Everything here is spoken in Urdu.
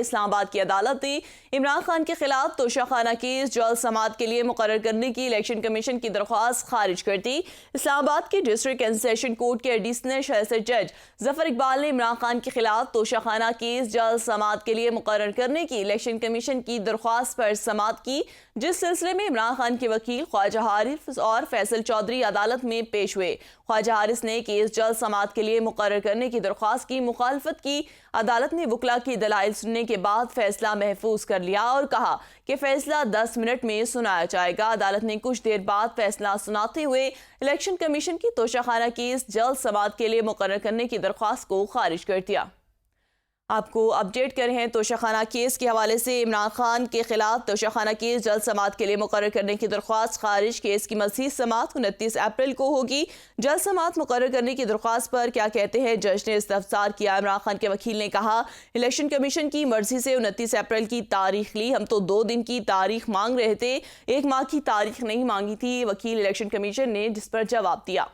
اسلام آباد کی عدالت نے عمران خان کے خلاف توشہ خانہ کیس جلد سماعت کے لیے مقرر کرنے کی الیکشن کمیشن کی درخواست خارج کر دی۔ اسلام آباد کے ڈسٹرکٹ اینڈ سیشن کورٹ کے ایڈیشنل شیشن جج ظفر اقبال نے عمران خان کے خلاف توشہ خانہ کیس جلد سماعت کے لیے مقرر کرنے کی الیکشن کمیشن کی درخواست پر سماعت کی، جس سلسلے میں عمران خان کے وکیل خواجہ حارث اور فیصل چودھری عدالت میں پیش ہوئے۔ خواجہ حارث نے کیس جلد سماعت کے لیے مقرر کرنے کی درخواست کی مخالفت کی۔ عدالت نے وکلاء کی دلائل سننے کے بعد فیصلہ محفوظ کر لیا اور کہا کہ فیصلہ 10 منٹ میں سنایا جائے گا۔ عدالت نے کچھ دیر بعد فیصلہ سناتے ہوئے الیکشن کمیشن کی توشہ خانہ کیس جلد سماعت کے لیے مقرر کرنے کی درخواست کو خارج کر دیا۔ آپ کو اپڈیٹ کر رہے ہیں توشہ خانہ کیس کے حوالے سے۔ عمران خان کے خلاف توشہ خانہ کیس جلد سماعت کے لیے مقرر کرنے کی درخواست خارج۔ کیس کی مزید سماعت 29 اپریل کو ہوگی۔ جلد سماعت مقرر کرنے کی درخواست پر کیا کہتے ہیں جج نے استفسار کیا۔ عمران خان کے وکیل نے کہا، الیکشن کمیشن کی مرضی سے 29 اپریل کی تاریخ لی، ہم تو 2 دن کی تاریخ مانگ رہے تھے، 1 ماہ کی تاریخ نہیں مانگی تھی۔ وکیل الیکشن کمیشن نے جس پر جواب دیا۔